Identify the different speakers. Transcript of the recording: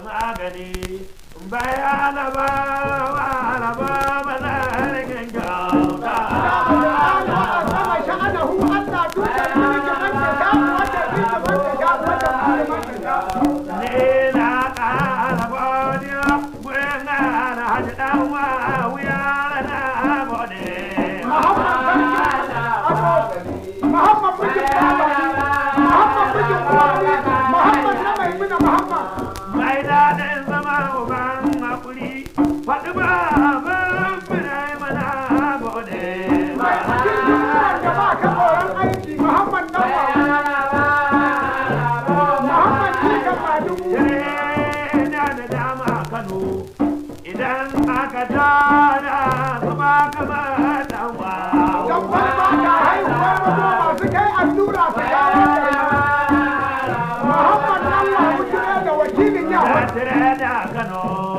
Speaker 1: magani bayana ba wala ba mazargin kyauta ne na ƙara godiya gwena na hajji ɗan wuya na gode
Speaker 2: Muhammad
Speaker 1: mai daɗin zama uban hakuri faɗi ba ban firai mana gode
Speaker 2: mai cikin duniya da ba ka tsoron aiki Muhammad nan Muhammad ne ka madu
Speaker 1: da dama Kano idan aka tara kuma kama ɗanwa
Speaker 2: dan ba ka haihuwar mazo masu kai allura su dawo Muhammad nan wa mutune da wakilin yawa
Speaker 1: da Kano